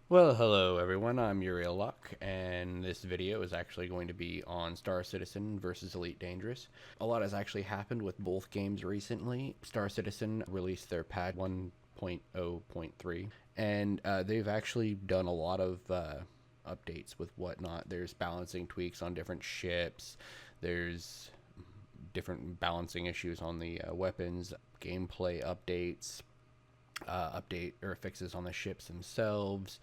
Well, hello everyone, I'm UnLocke'd, and this video is actually going to be on Star Citizen versus Elite Dangerous. A lot has actually happened with both games recently. Star Citizen released their patch 1.0.3, and they've actually done a lot of updates with whatnot. There's balancing tweaks on different ships, there's different balancing issues on the weapons, gameplay updates, update or fixes on the ships themselves,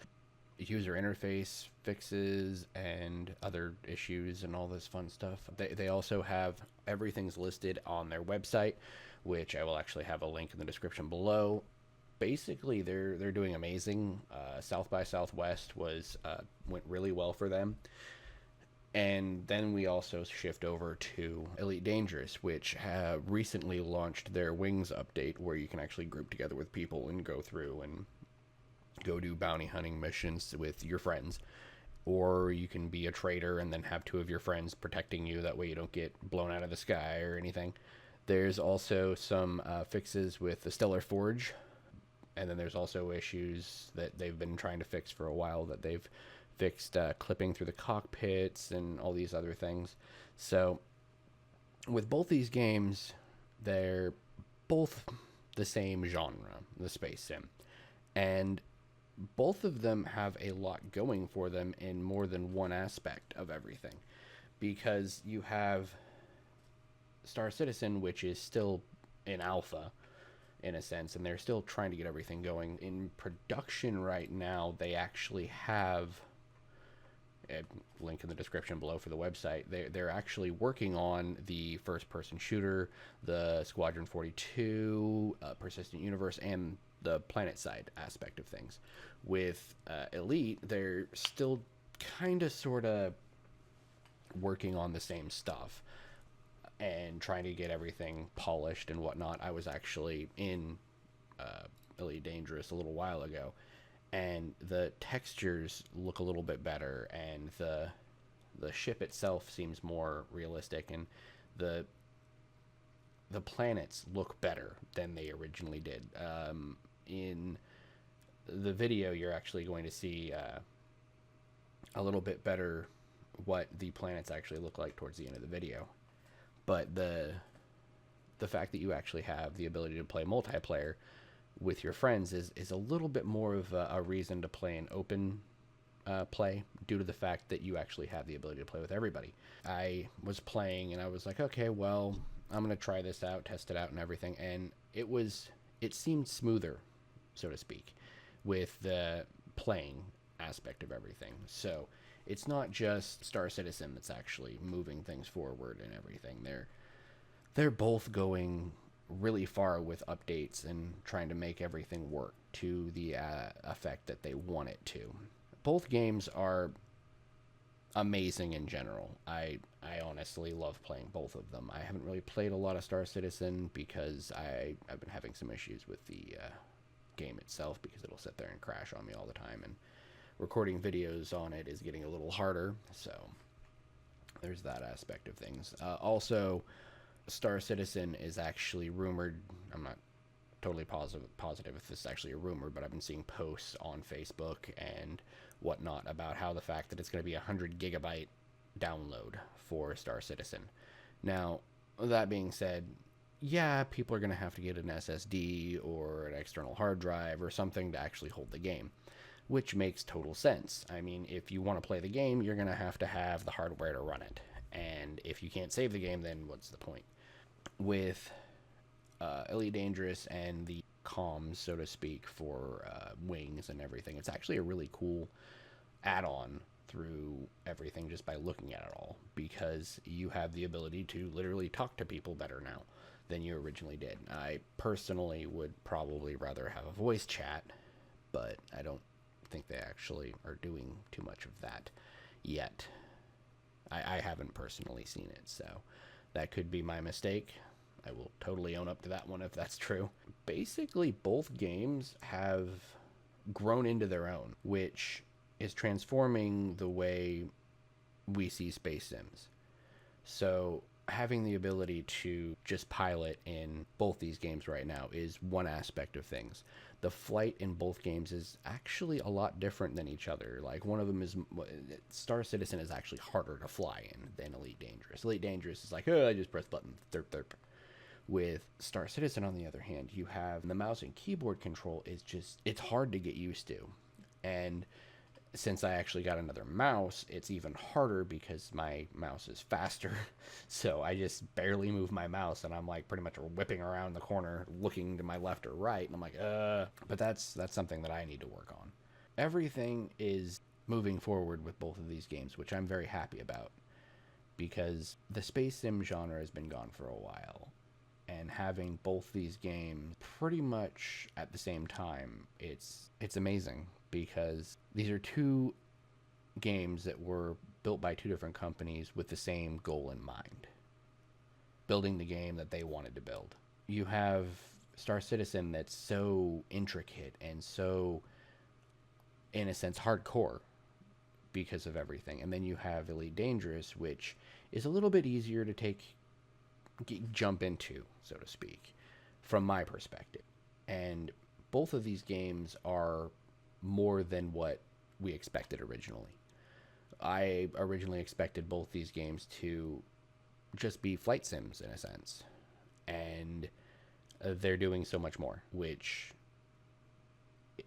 user interface fixes, and other issues and all this fun stuff. They also have everything's listed on their website, which I will actually have a link in the description below. Basically, they're doing amazing. South by Southwest was went really well for them. And then we also shift over to Elite Dangerous, which have recently launched their Wings update, where you can actually group together with people and go through and go do bounty hunting missions with your friends. Or you can be a trader and then have two of your friends protecting you. That way you don't get blown out of the sky or anything. There's also some fixes with the Stellar Forge, and then there's also issues that they've been trying to fix for a while that they've fixed, clipping through the cockpits and all these other things. So with both these games, they're both the same genre, the space sim, and both of them have a lot going for them in more than one aspect of everything. Because you have Star Citizen, which is still in alpha in a sense, and they're still trying to get everything going. In production right now, they actually have a link in the description below for the website. They're actually working on the first person shooter, the Squadron 42, Persistent Universe, and the planet side aspect of things. With Elite, they're still kind of sort of working on the same stuff and trying to get everything polished and whatnot. I was actually in Elite Dangerous a little while ago, and the textures look a little bit better, and the ship itself seems more realistic, and the the planets look better than they originally did. In the video, you're actually going to see a little bit better what the planets actually look like towards the end of the video. But the fact that you actually have the ability to play multiplayer with your friends is a little bit more of a reason to play an open play, due to the fact that you actually have the ability to play with everybody. I was playing and I was like, okay, well, I'm gonna try this out, test it out, and everything, and it seemed smoother, so to speak, with the playing aspect of everything. So it's not just Star Citizen that's actually moving things forward and everything. They're both going really far with updates and trying to make everything work to the effect that they want it to. Both games are amazing in general. I honestly love playing both of them. I haven't really played a lot of Star Citizen because I've been having some issues with the game itself, because it'll sit there and crash on me all the time, and recording videos on it is getting a little harder. So there's that aspect of things. Also, Star Citizen is actually rumored. I'm not totally positive if this is actually a rumor, but I've been seeing posts on Facebook and whatnot about how the fact that it's going to be a 100 gigabyte download for Star Citizen. Now, that being said, yeah, people are going to have to get an SSD or an external hard drive or something to actually hold the game, which makes total sense. I mean, if you want to play the game, you're going to have the hardware to run it. And if you can't save the game, then what's the point? With Elite Dangerous and the comms, so to speak, for Wings and everything, it's actually a really cool add-on through everything just by looking at it all, because you have the ability to literally talk to people better now than you originally did. I personally would probably rather have a voice chat, but I don't think they actually are doing too much of that yet. I haven't personally seen it, so that could be my mistake. I will totally own up to that one if that's true. Basically, both games have grown into their own, which is transforming the way we see space sims. So having the ability to just pilot in both these games right now is one aspect of things. the flight in both games is actually a lot different than each other. Like, one of them is, Star Citizen is actually harder to fly in than Elite Dangerous. Elite Dangerous is like, oh, I just press button, therp, therp. With Star Citizen, on the other hand, you have the mouse and keyboard control is just, it's hard to get used to. And since I actually got another mouse, it's even harder because my mouse is faster. So I just barely move my mouse, and I'm like pretty much whipping around the corner, looking to my left or right, and I'm like, But that's something that I need to work on. Everything is moving forward with both of these games, which I'm very happy about, because the space sim genre has been gone for a while. And having both these games pretty much at the same time, it's amazing, because these are two games that were built by two different companies with the same goal in mind, building the game that they wanted to build. You have Star Citizen that's so intricate and so, in a sense, hardcore because of everything. And then you have Elite Dangerous, which is a little bit easier to jump into, so to speak, from my perspective. And both of these games are more than what we expected originally. I originally expected both these games to just be flight sims in a sense, and they're doing so much more, which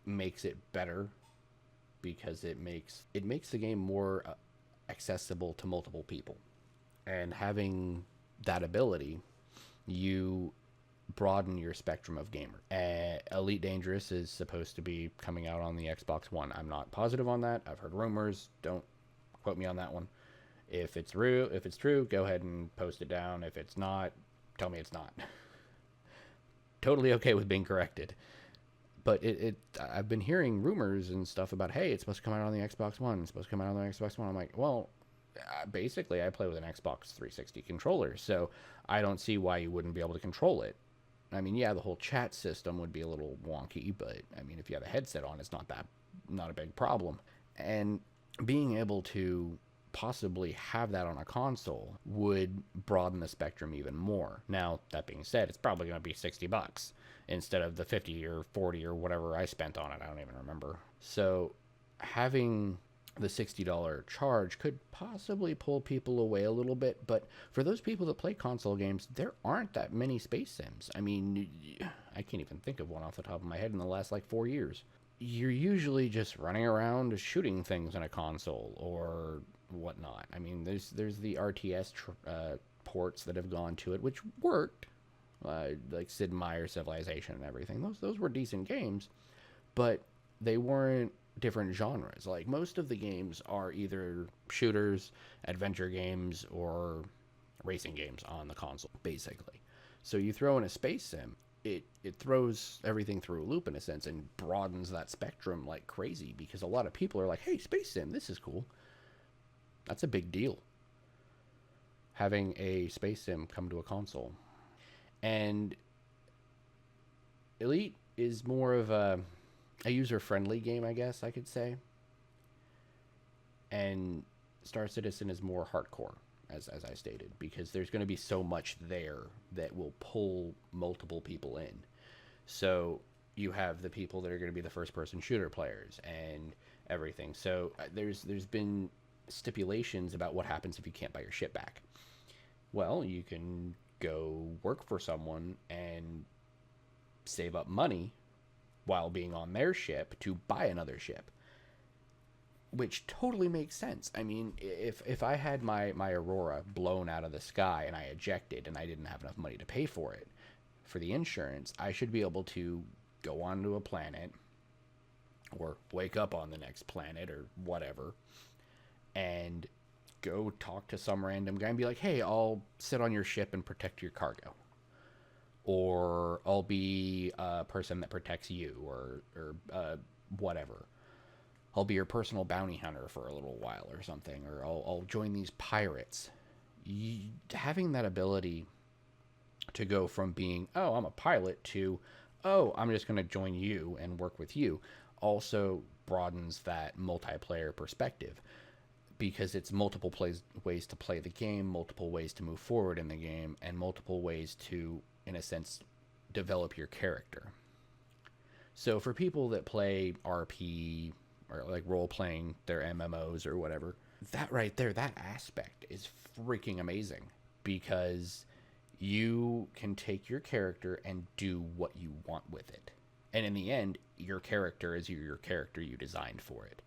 makes it better, because it makes the game more accessible to multiple people. And having that ability, you broaden your spectrum of gamer. Elite Dangerous is supposed to be coming out on the Xbox One. I'm not positive on that. I've heard rumors. Don't quote me on that one. If it's true, go ahead and post it down. If it's not, tell me it's not. Totally okay with being corrected. But I've been hearing rumors and stuff about, hey, it's supposed to come out on the Xbox One. It's supposed to come out on the Xbox One. I'm like, well, basically, I play with an Xbox 360 controller, so I don't see why you wouldn't be able to control it. I mean, yeah, the whole chat system would be a little wonky, but I mean, if you have a headset on, it's not a big problem. And being able to possibly have that on a console would broaden the spectrum even more. Now, that being said, it's probably going to be $60 instead of the 50 or 40 or whatever I spent on it. I don't even remember. So having the $60 charge could possibly pull people away a little bit, but for those people that play console games, there aren't that many space sims. I mean, I can't even think of one off the top of my head in the last 4 years. You're usually just running around shooting things in a console or whatnot. I mean, there's the RTS ports that have gone to it, which worked, like Sid Meier's Civilization and everything. Those were decent games, but they weren't different genres. Like, most of the games are either shooters, adventure games, or racing games on the console, basically. So you throw in a space sim, it throws everything through a loop in a sense, and broadens that spectrum like crazy, because a lot of people are like, hey, space sim, this is cool. That's a big deal, having a space sim come to a console. And Elite is more of a user-friendly game, I guess I could say. And Star Citizen is more hardcore, as I stated, because there's going to be so much there that will pull multiple people in. So you have the people that are going to be the first-person shooter players and everything. So there's been stipulations about what happens if you can't buy your ship back. Well, you can go work for someone and save up money while being on their ship to buy another ship, which totally makes sense. I mean, if I had my Aurora blown out of the sky and I ejected and I didn't have enough money to pay for it, for the insurance, I should be able to go onto a planet or wake up on the next planet or whatever and go talk to some random guy and be like, hey, I'll sit on your ship and protect your cargo. Or I'll be a person that protects you, or whatever. I'll be your personal bounty hunter for a little while or something, or I'll join these pirates. Having that ability to go from being, oh, I'm a pilot, to, oh, I'm just going to join you and work with you, also broadens that multiplayer perspective, because it's multiple ways to play the game, multiple ways to move forward in the game, and multiple ways to, in a sense, develop your character. So for people that play RP or like role playing their MMOs or whatever, that right there, that aspect is freaking amazing because you can take your character and do what you want with it. And in the end, your character is your character you designed for it.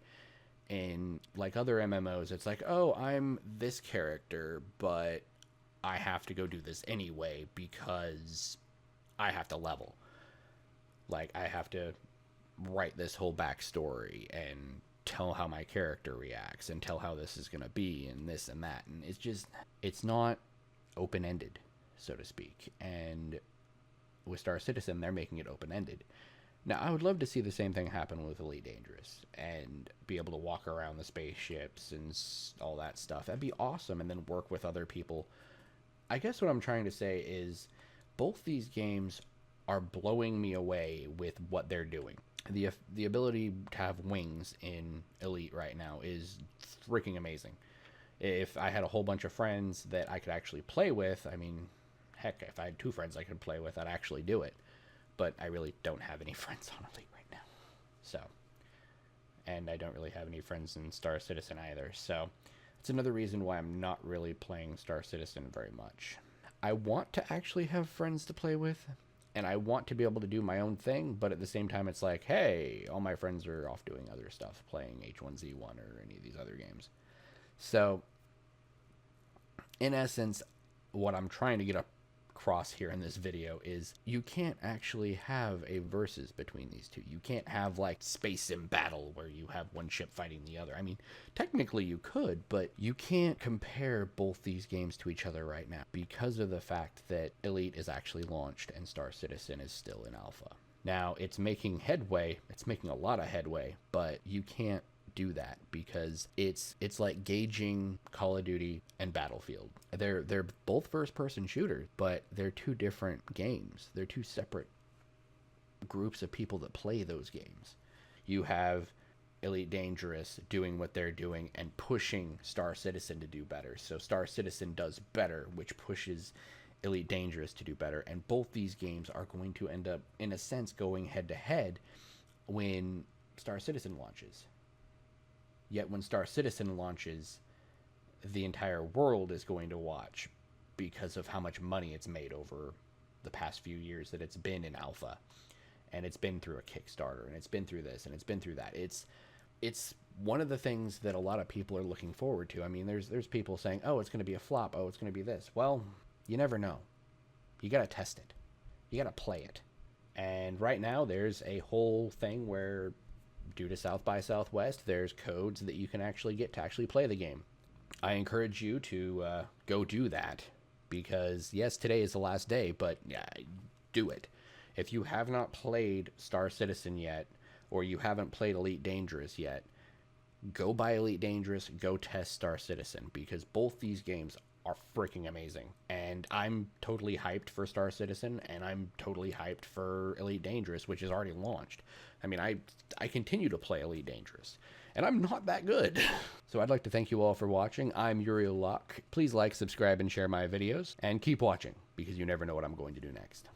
In like other MMOs, it's like, oh, I'm this character, but I have to go do this anyway because I have to level. Like, I have to write this whole backstory and tell how my character reacts and tell how this is going to be and this and that. And it's not open-ended, so to speak. And with Star Citizen, they're making it open-ended. Now, I would love to see the same thing happen with Elite Dangerous and be able to walk around the spaceships and all that stuff. That'd be awesome, and then work with other people. I guess what I'm trying to say is both these games are blowing me away with what they're doing. The ability to have wings in Elite right now is freaking amazing. If I had a whole bunch of friends that I could actually play with, I mean, heck, if I had 2 friends I could play with, I'd actually do it. But I really don't have any friends on Elite right now. So, and I don't really have any friends in Star Citizen either. So, it's another reason why I'm not really playing Star Citizen very much. I want to actually have friends to play with, and I want to be able to do my own thing, but at the same time, it's like, hey, all my friends are off doing other stuff, playing H1Z1 or any of these other games. So, in essence, what I'm trying to get across here in this video is you can't actually have a versus between these two. You can't have like space sim battle where you have one ship fighting the other. I mean, technically you could, but you can't compare both these games to each other right now because of the fact that Elite is actually launched and Star Citizen is still in alpha. Now, it's making headway. It's making a lot of headway, but you can't do that because it's like gauging Call of Duty and Battlefield. They're both first-person shooters, but they're 2 different games. They're 2 separate groups of people that play those games. You have Elite Dangerous doing what they're doing and pushing Star Citizen to do better. So Star Citizen does better, which pushes Elite Dangerous to do better. And both these games are going to end up, in a sense, going head-to-head when Star Citizen launches. Yet when Star Citizen launches, the entire world is going to watch because of how much money it's made over the past few years that it's been in alpha. And it's been through a Kickstarter, and it's been through this, and it's been through that. It's one of the things that a lot of people are looking forward to. I mean, there's people saying, oh, it's going to be a flop. Oh, it's going to be this. Well, you never know. You got to test it. You got to play it. And right now, there's a whole thing where, due to South by Southwest, there's codes that you can actually get to actually play the game. I encourage you to go do that because, yes, today is the last day, but yeah, do it. If you have not played Star Citizen yet, or you haven't played Elite Dangerous yet, go buy Elite Dangerous, go test Star Citizen, because both these games are freaking amazing. And I'm totally hyped for Star Citizen, and I'm totally hyped for Elite Dangerous, which is already launched. I mean, I continue to play Elite Dangerous, and I'm not that good. So I'd like to thank you all for watching. I'm UnLocke'd. Please like, subscribe, and share my videos, and keep watching, because you never know what I'm going to do next.